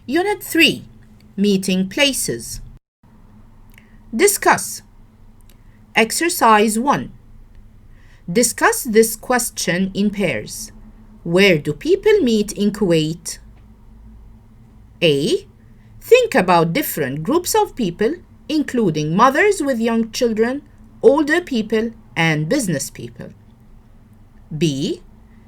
Unit 3. Meeting places. Discuss. Exercise 1. Discuss this question in pairs. Where do people meet in Kuwait? A. Think about different groups of people, including mothers with young children, older people, and business people. B.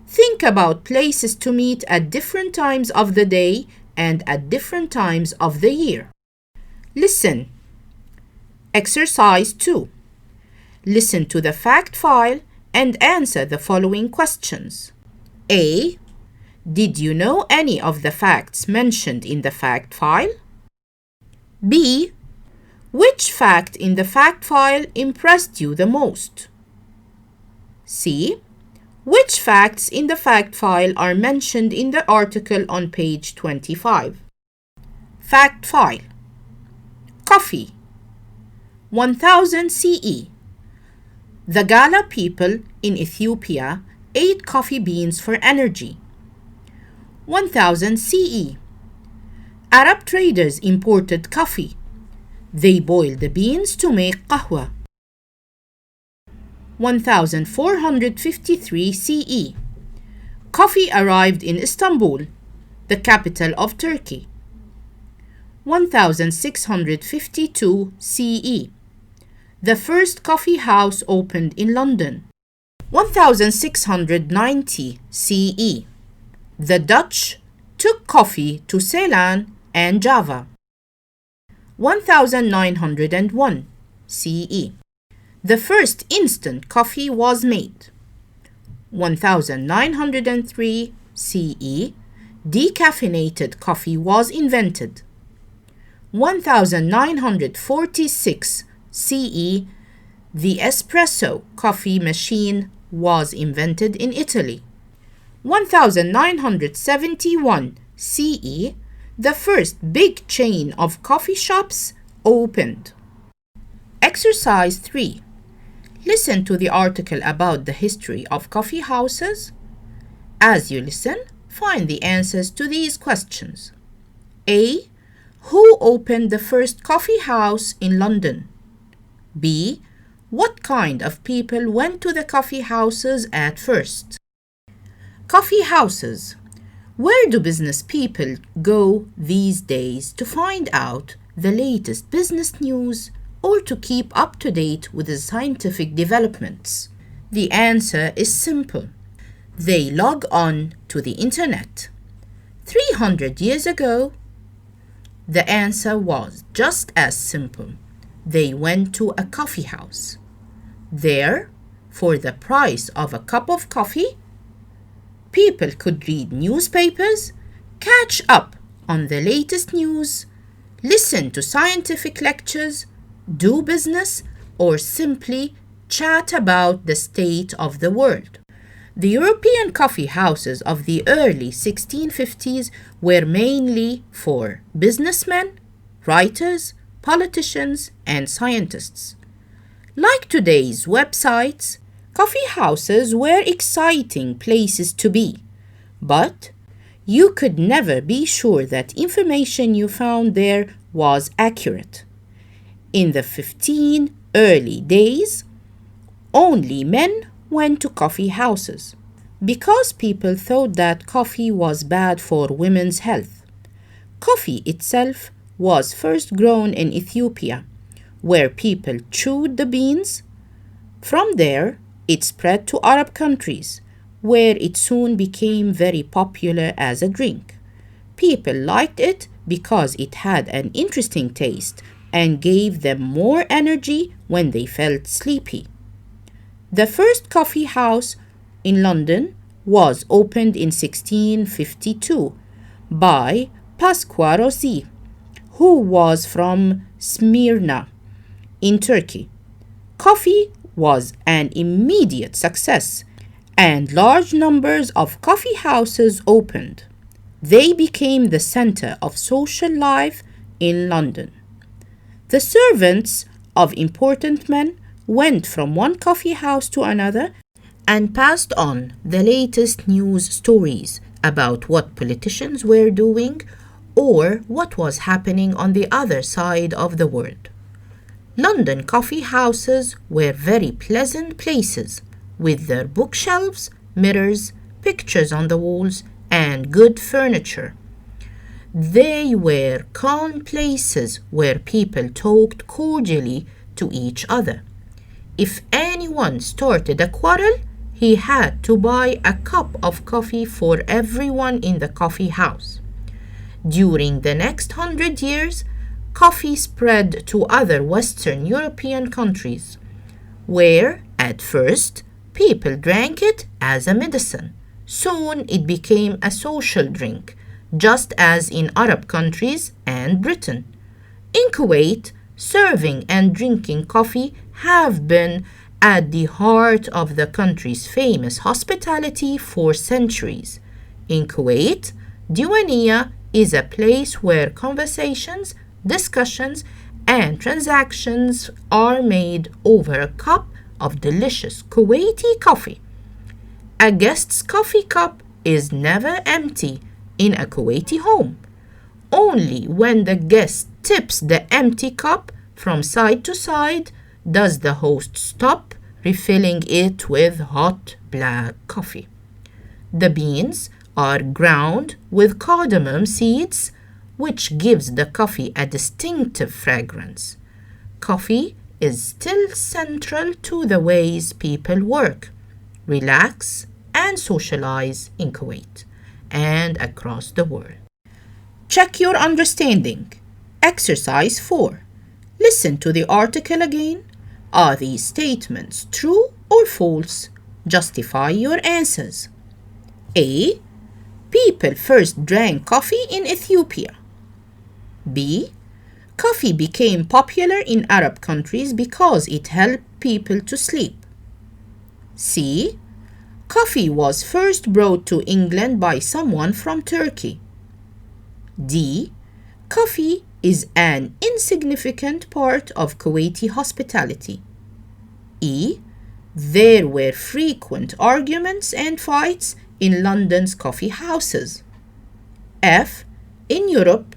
Think about places to meet at different times of the day and at different times of the year. Listen. Exercise 2. Listen to the fact file and answer the following questions. A. Did you know any of the facts mentioned in the fact file? B. Which fact in the fact file impressed you the most? C. Which facts in the fact file are mentioned in the article on page 25? Fact file. Coffee. 1000 CE. The Gala people in Ethiopia ate coffee beans for energy. 1000 CE. Arab traders imported coffee. They boiled the beans to make qahwa. 1453 CE. Coffee arrived in Istanbul, the capital of Turkey. 1652 CE. The first coffee house opened in London. 1690 CE. The Dutch took coffee to Ceylon and Java. 1901 CE. The first instant coffee was made. 1903 CE. Decaffeinated coffee was invented. 1946 CE. The espresso coffee machine was invented in Italy. 1971 CE. The first big chain of coffee shops opened. Exercise 3. Listen to the article about the history of coffee houses. As you listen, find the answers to these questions. A. Who opened the first coffee house in London? B. What kind of people went to the coffee houses at first? Coffee houses. Where do business people go these days to find out the latest business news or to keep up to date with the scientific developments? The answer is simple. They log on to the internet. 300 years ago, the answer was just as simple. They went to a coffee house. There, for the price of a cup of coffee, people could read newspapers, catch up on the latest news, listen to scientific lectures, do business, or simply chat about the state of the world. The European coffee houses of the early 1650s were mainly for businessmen, writers, politicians, and scientists. Like today's websites, coffee houses were exciting places to be, but you could never be sure that information you found there was accurate. In the early days, only men went to coffee houses because people thought that coffee was bad for women's health. Coffee itself was first grown in Ethiopia, where people chewed the beans. From there, it spread to Arab countries, where it soon became very popular as a drink. People liked it because it had an interesting taste and gave them more energy when they felt sleepy. The first coffee house in London was opened in 1652 by Pasqua Rossi, who was from Smyrna in Turkey. Coffee was an immediate success, and large numbers of coffee houses opened. They became the center of social life in London. The servants of important men went from one coffee house to another and passed on the latest news stories about what politicians were doing or what was happening on the other side of the world. London coffee houses were very pleasant places with their bookshelves, mirrors, pictures on the walls, and good furniture. They were calm places where people talked cordially to each other. If anyone started a quarrel, he had to buy a cup of coffee for everyone in the coffee house. During the next 100 years, coffee spread to other Western European countries, where, at first, people drank it as a medicine. Soon it became a social drink, just as in Arab countries and Britain. In Kuwait, serving and drinking coffee have been at the heart of the country's famous hospitality for centuries. In Kuwait, Diwaniyah is a place where conversations, discussions, and transactions are made over a cup of delicious Kuwaiti coffee. A guest's coffee cup is never empty in a Kuwaiti home. Only when the guest tips the empty cup from side to side does the host stop refilling it with hot black coffee. The beans are ground with cardamom seeds, which gives the coffee a distinctive fragrance. Coffee is still central to the ways people work, relax, and socialize in Kuwait and across the world. Check your understanding. Exercise 4. Listen to the article again. Are these statements true or false? Justify your answers. A. People first drank coffee in Ethiopia. B. Coffee became popular in Arab countries because it helped people to sleep. C. Coffee was first brought to England by someone from Turkey. D. Coffee is an insignificant part of Kuwaiti hospitality. E. There were frequent arguments and fights in London's coffee houses. F. In Europe,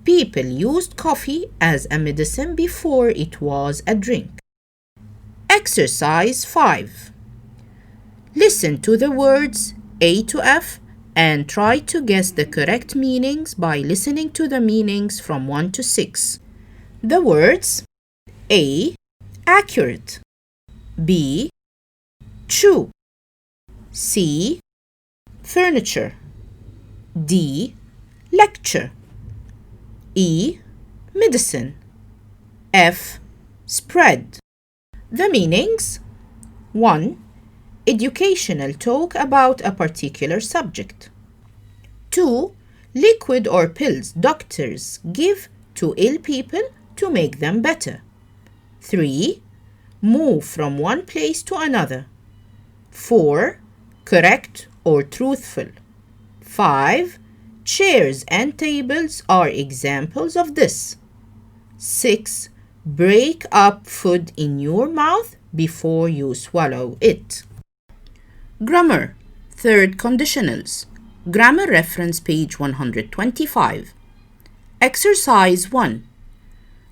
people used coffee as a medicine before it was a drink. Exercise 5. Listen to the words A to F and try to guess the correct meanings by listening to the meanings from 1 to 6. The words: A. Accurate. B. True. C. Furniture. D. Lecture. E. Medicine. F. Spread. The meanings: 1. Educational talk about a particular subject. 2. Liquid or pills doctors give to ill people to make them better. 3. Move from one place to another. 4. Correct or truthful. 5. Chairs and tables are examples of this. 6. Break up food in your mouth before you swallow it. Grammar. Third conditionals. Grammar reference page 125. Exercise 1.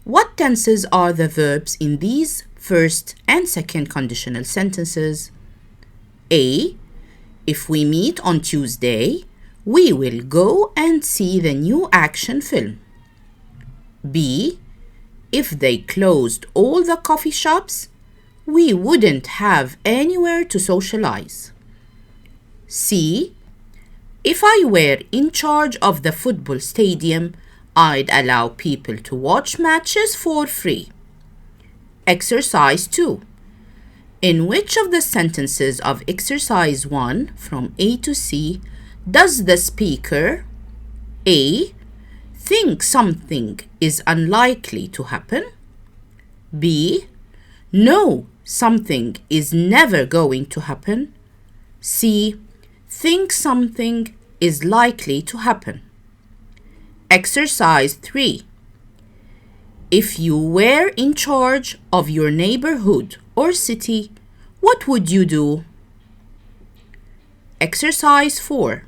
What tenses are the verbs in these first and second conditional sentences? A. If we meet on Tuesday, we will go and see the new action film. B. If they closed all the coffee shops, we wouldn't have anywhere to socialize. C. If I were in charge of the football stadium, I'd allow people to watch matches for free. Exercise 2. In which of the sentences of exercise 1 from A to C does the speaker A. think something is unlikely to happen? B. know something is never going to happen? C. think something is likely to happen? Exercise 3. If you were in charge of your neighborhood or city, what would you do? Exercise 4.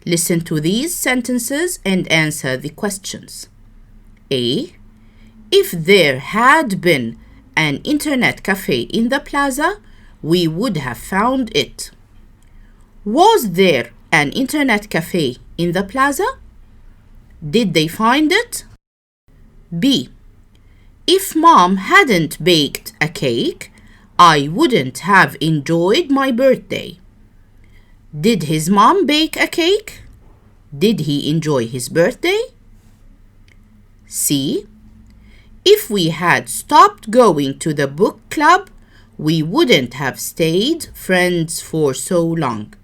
Listen to these sentences and answer the questions. A. If there had been an internet cafe in the plaza, we would have found it. Was there an internet cafe in the plaza? Did they find it? B. If Mom hadn't baked a cake, I wouldn't have enjoyed my birthday. Did his mom bake a cake? Did he enjoy his birthday? C. If we had stopped going to the book club, we wouldn't have stayed friends for so long.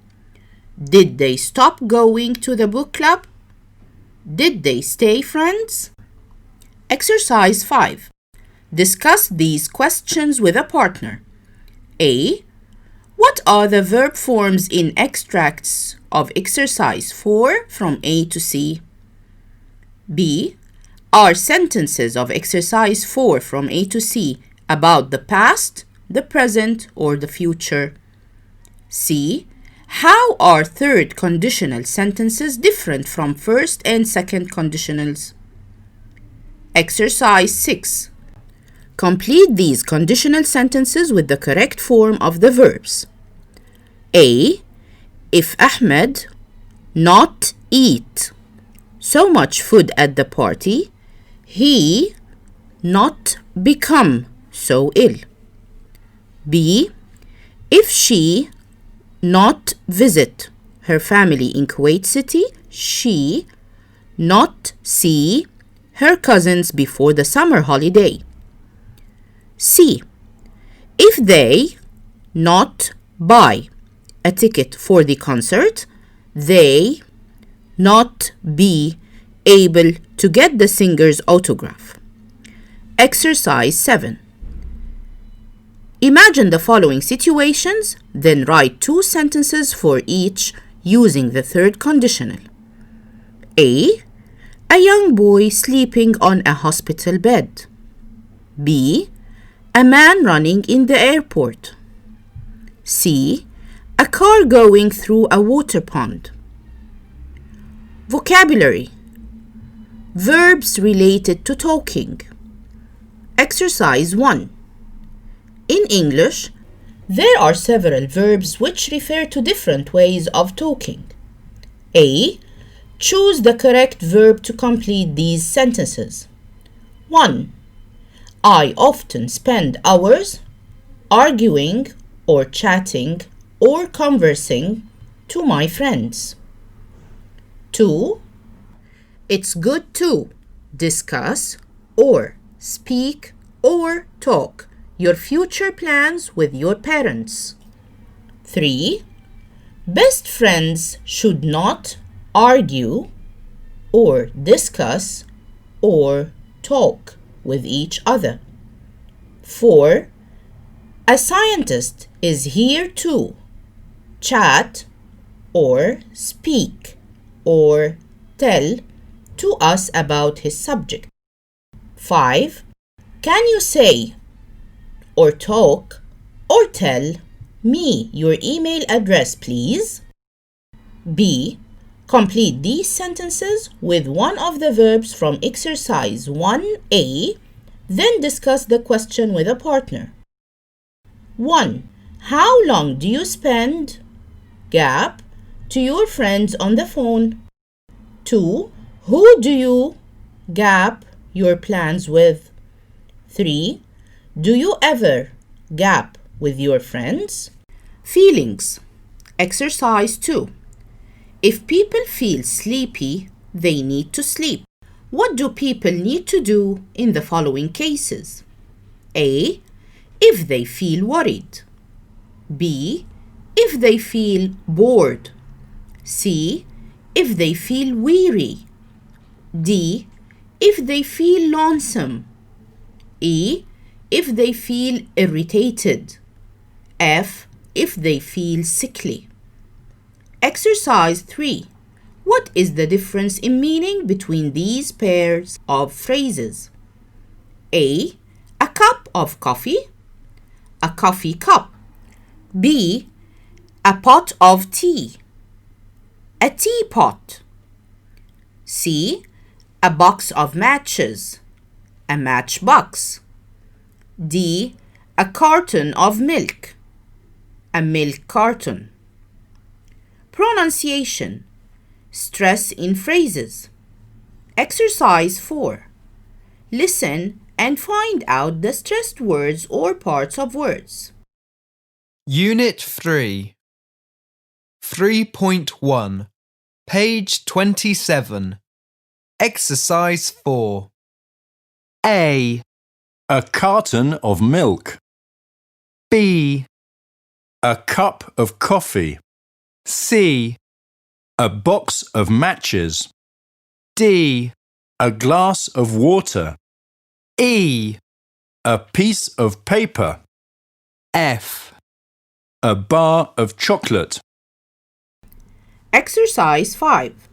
Did they stop going to the book club? Did they stay friends? Exercise 5. Discuss these questions with a partner. A. What are the verb forms in extracts of exercise 4 from A to C? B. Are sentences of exercise 4 from A to C about the past, the present, or the future? C. How are third conditional sentences different from first and second conditionals? Exercise 6. Complete these conditional sentences with the correct form of the verbs. A. If Ahmed not eat so much food at the party, he not become so ill. B. If she not visit her family in Kuwait City, she not see her cousins before the summer holiday. C. If they not buy a ticket for the concert, they not be able to get the singer's autograph. Exercise 7. Imagine the following situations, then write 2 sentences for each using the third conditional. A. A young boy sleeping on a hospital bed. B. A man running in the airport. C. A car going through a water pond. Vocabulary. Verbs related to talking. Exercise 1. In English, there are several verbs which refer to different ways of talking. A. Choose the correct verb to complete these sentences. 1. I often spend hours arguing or chatting or conversing to my friends. 2. It's good to discuss or speak or talk your future plans with your parents. 3. Best friends should not argue or discuss or talk with each other. 4. A scientist is here to chat or speak or tell to us about his subject. 5. Can you say or talk or tell me your email address, please? B. Complete these sentences with one of the verbs from exercise 1A, then discuss the question with a partner. 1. How long do you spend gap to your friends on the phone? 2. Who do you gap your plans with? 3. Do you ever gap with your friends? Feelings. Exercise 2. If people feel sleepy, they need to sleep. What do people need to do in the following cases? A. If they feel worried. B. If they feel bored. C. If they feel weary. D. If they feel lonesome. E. If they feel irritated. F. If they feel sickly. Exercise 3. What is the difference in meaning between these pairs of phrases? A. A cup of coffee. A coffee cup. B. A pot of tea. A teapot. C. A box of matches. A matchbox. D. A carton of milk. A milk carton. Pronunciation. Stress in phrases. Exercise 4. Listen and find out the stressed words or parts of words. Unit 3. 3.1. Page 27. Exercise 4. A. A carton of milk. B. A cup of coffee. C. A box of matches. D. A glass of water. E. A piece of paper. F. A bar of chocolate. Exercise 5.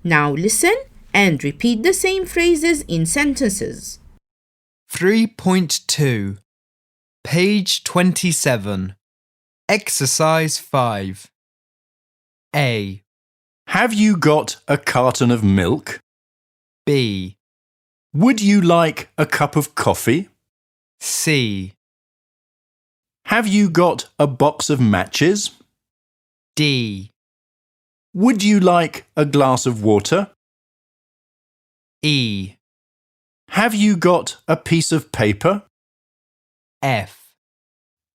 Now listen and repeat the same phrases in sentences. 3.2. Page 27. Exercise 5. A. Have you got a carton of milk? B. Would you like a cup of coffee? C. Have you got a box of matches? D. Would you like a glass of water? E. Have you got a piece of paper? F.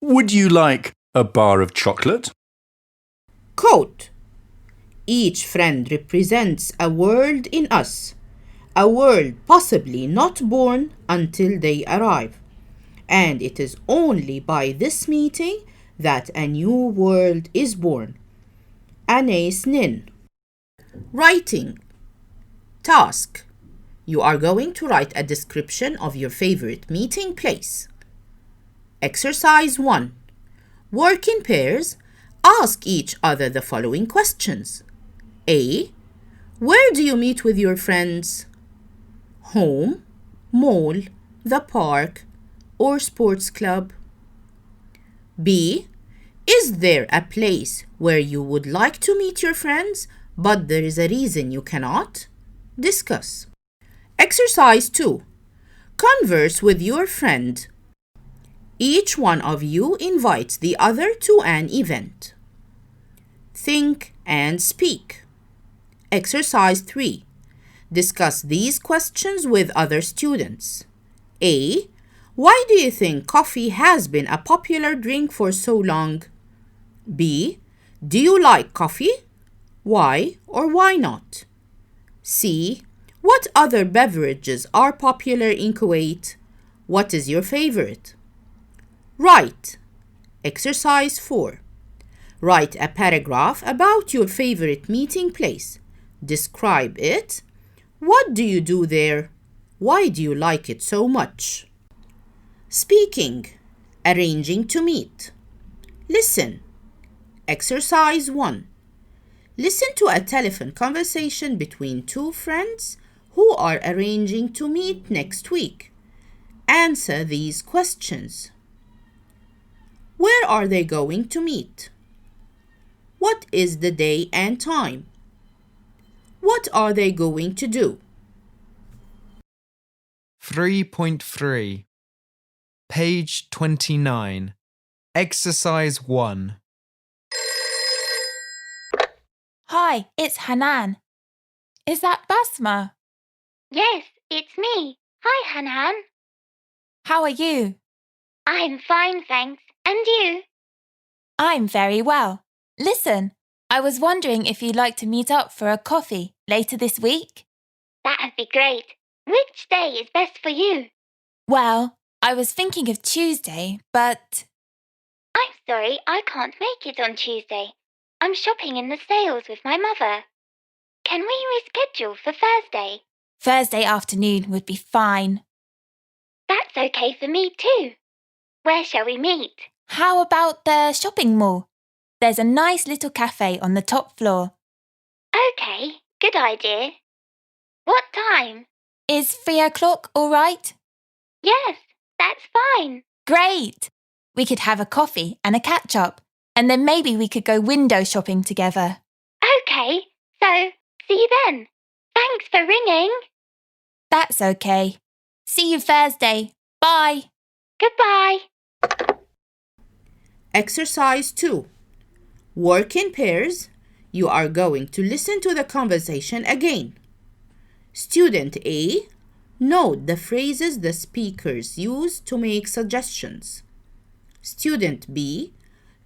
Would you like a bar of chocolate? Quote. Each friend represents a world in us, a world possibly not born until they arrive. And it is only by this meeting that a new world is born. Anais Nin. Writing. Task. You are going to write a description of your favorite meeting place. Exercise 1. Work in pairs. Ask each other the following questions. A. Where do you meet with your friends? Home, mall, the park, or sports club? B. Is there a place where you would like to meet your friends, but there is a reason you cannot? Discuss. Exercise 2. Converse with your friend. Each one of you invites the other to an event. Think and speak. Exercise 3. Discuss these questions with other students. A. Why do you think coffee has been a popular drink for so long? B. Do you like coffee? Why or why not? C. What other beverages are popular in Kuwait? What is your favorite? Write. Exercise 4. Write a paragraph about your favorite meeting place. Describe it. What do you do there? Why do you like it so much? Speaking. Arranging to meet. Listen. Exercise 1. Listen to a telephone conversation between two friends who are arranging to meet next week. Answer these questions. Where are they going to meet? What is the day and time? What are they going to do? 3.3. Page 29. Exercise 1. Hi, it's Hanan. Is that Basma? Yes, it's me. Hi, Hanan. How are you? I'm fine, thanks. And you? I'm very well. Listen, I was wondering if you'd like to meet up for a coffee later this week? That'd be great. Which day is best for you? Well, I was thinking of Tuesday, but... I'm sorry, I can't make it on Tuesday. I'm shopping in the sales with my mother. Can we reschedule for Thursday? Thursday afternoon would be fine. That's okay for me too. Where shall we meet? How about the shopping mall? There's a nice little cafe on the top floor. Okay, good idea. What time? Is 3 o'clock all right? Yes, that's fine. Great! We could have a coffee and a catch-up, and then maybe we could go window shopping together. Okay, So, see you then. Thanks for ringing. That's okay. See you Thursday. Bye. Goodbye. Exercise 2. Work in pairs. You are going to listen to the conversation again. Student A, note the phrases the speakers use to make suggestions. Student B,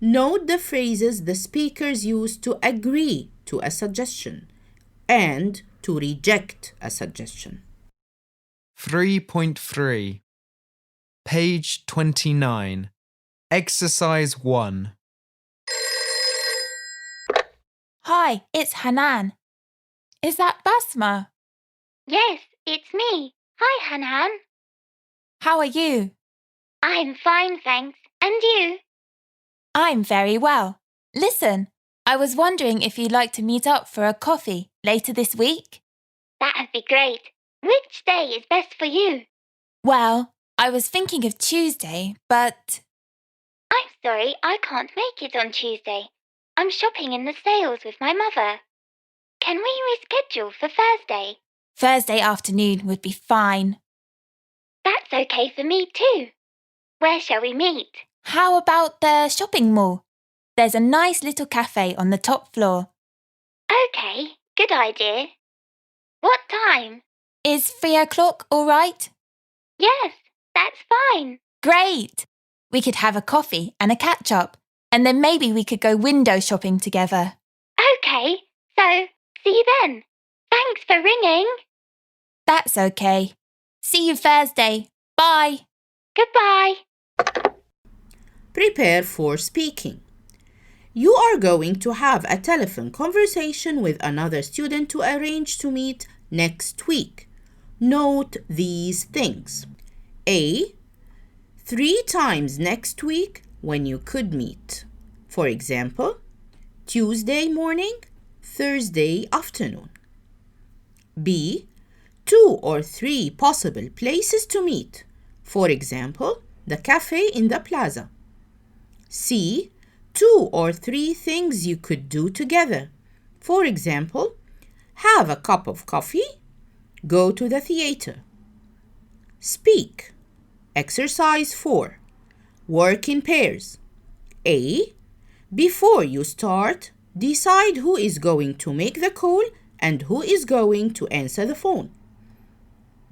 note the phrases the speakers use to agree to a suggestion and to reject a suggestion. 3.3 Page 29 Exercise 1 Hi, it's Hanan. Is that Basma? Yes, it's me. Hi, Hanan. How are you? I'm fine, thanks. And you? I'm very well. Listen, I was wondering if you'd like to meet up for a coffee later this week? That'd be great. Which day is best for you? Well, I was thinking of Tuesday, but I'm sorry, I can't make it on Tuesday. I'm shopping in the sales with my mother. Can we reschedule for Thursday? Thursday afternoon would be fine. That's okay for me too. Where shall we meet? How about the shopping mall? There's a nice little cafe on the top floor. Okay, good idea. What time? Is 3 o'clock all right? Yes, that's fine. Great! We could have a coffee and a catch-up, and then maybe we could go window shopping together. Okay, so see you then. Thanks for ringing. That's okay. See you Thursday. Bye. Goodbye. Prepare for speaking. You are going to have a telephone conversation with another student to arrange to meet next week. Note these things. A. 3 times next week when you could meet. For example, Tuesday morning, Thursday afternoon. B. 2 or 3 possible places to meet. For example, the cafe in the plaza. C. 2 or 3 things you could do together. For example, have a cup of coffee, go to the theater. Speak. Exercise 4. Work in pairs. A. Before you start, decide who is going to make the call and who is going to answer the phone.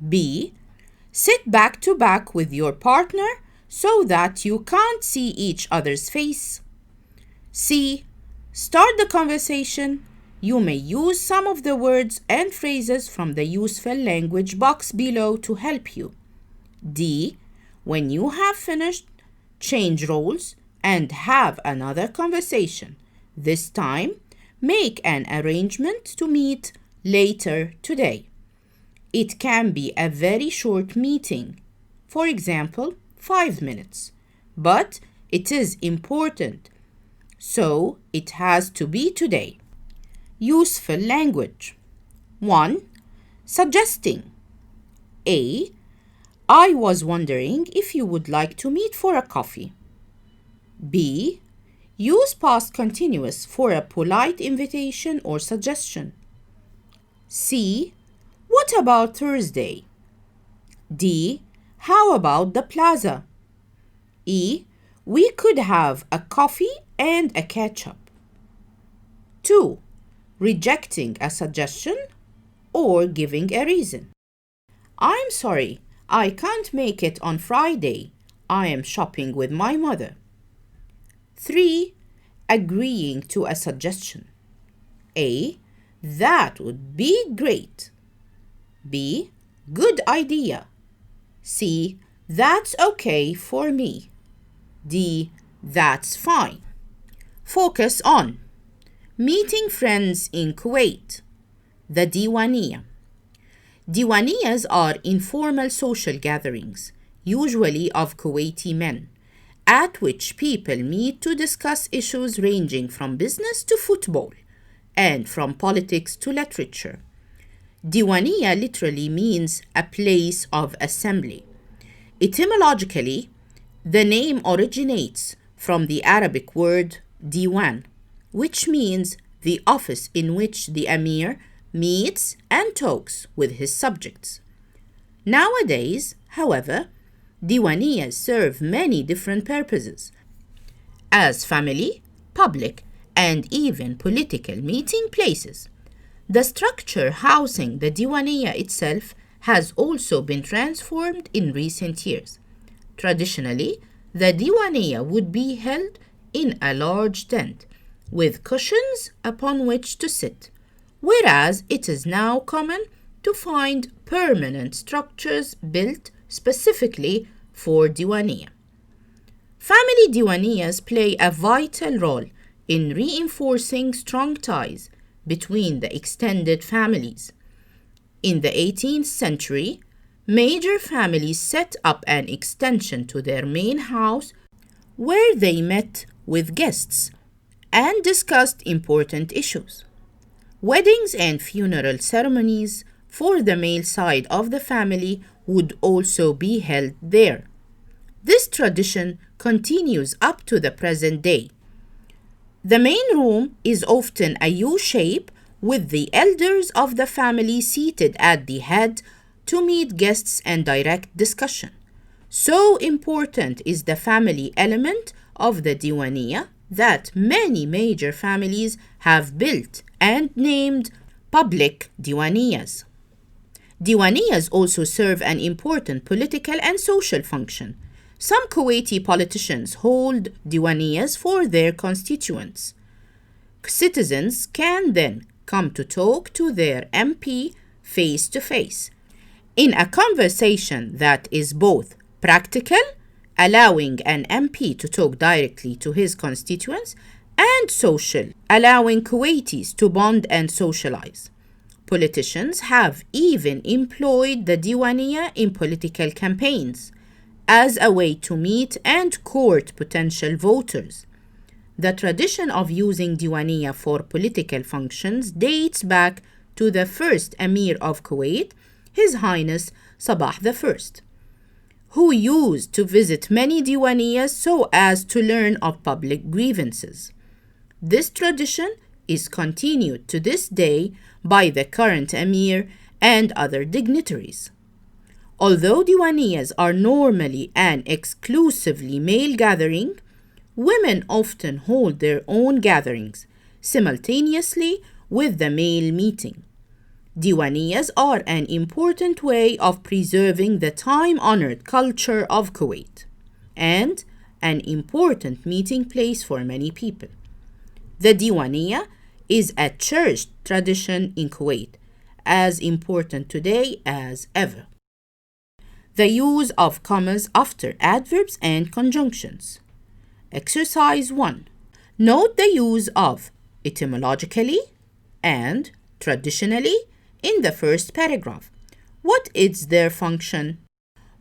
B. Sit back to back with your partner so that you can't see each other's face. C. Start the conversation. You may use some of the words and phrases from the useful language box below to help you. D. When you have finished, change roles and have another conversation. This time, make an arrangement to meet later today. It can be a very short meeting, for example, 5 minutes, but it is important, so it has to be today. Useful language. 1. Suggesting. A. I was wondering if you would like to meet for a coffee. B. Use past continuous for a polite invitation or suggestion. C. What about Thursday? D. How about the plaza? E. We could have a coffee and a catch-up. 2. Rejecting a suggestion or giving a reason. I'm sorry, I can't make it on Friday. I am shopping with my mother. 3. Agreeing to a suggestion. A. That would be great. B. Good idea. C. That's okay for me. D. That's fine. Focus on meeting friends in Kuwait. The Diwaniyah. Diwaniyas are informal social gatherings, usually of Kuwaiti men, at which people meet to discuss issues ranging from business to football and from politics to literature. Diwaniyah literally means a place of assembly. Etymologically, the name originates from the Arabic word diwan, which means the office in which the Emir meets and talks with his subjects. Nowadays, however, Diwaniyas serve many different purposes as family, public, and even political meeting places. The structure housing the Diwaniyah itself has also been transformed in recent years. Traditionally, the Diwaniyah would be held in a large tent with cushions upon which to sit, whereas it is now common to find permanent structures built specifically for Diwaniyah. Family Diwaniyas play a vital role in reinforcing strong ties between the extended families. In the 18th century, major families set up an extension to their main house where they met with guests and discussed important issues. Weddings and funeral ceremonies for the male side of the family would also be held there. This tradition continues up to the present day. The main room is often a U shape with the elders of the family seated at the head to meet guests and direct discussion. So important is the family element of the Diwaniyah that many major families have built and named public Diwaniyas. Diwaniyas also serve an important political and social function. Some Kuwaiti politicians hold Diwaniyas for their constituents. Citizens can then come to talk to their MP face to face in a conversation that is both practical, allowing an MP to talk directly to his constituents, and social, allowing Kuwaitis to bond and socialize. Politicians have even employed the Diwaniyah in political campaigns as a way to meet and court potential voters. The tradition of using Diwaniyah for political functions dates back to the first Emir of Kuwait, His Highness Sabah I, who used to visit many Diwaniyas so as to learn of public grievances. This tradition is continued to this day by the current Emir and other dignitaries. Although Diwaniyas are normally an exclusively male gathering, women often hold their own gatherings simultaneously with the male meeting. Diwaniyas are an important way of preserving the time-honored culture of Kuwait and an important meeting place for many people. The Diwaniyah is a cherished tradition in Kuwait, as important today as ever. The use of commas after adverbs and conjunctions. Exercise 1. Note the use of etymologically and traditionally in the first paragraph. What is their function?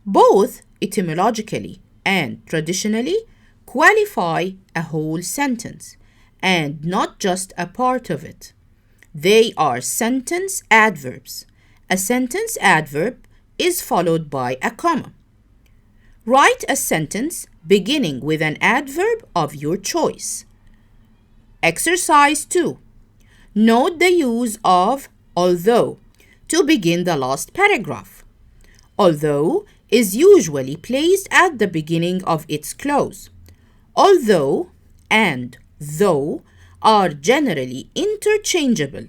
Both etymologically and traditionally qualify a whole sentence and not just a part of it. They are sentence adverbs. A sentence adverb is followed by a comma. Write a sentence beginning with an adverb of your choice. Exercise 2. Note the use of although to begin the last paragraph. Although is usually placed at the beginning of its clause. Although and though are generally interchangeable.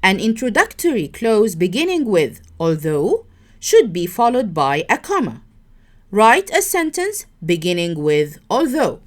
An introductory clause beginning with although should be followed by a comma. Write a sentence beginning with although.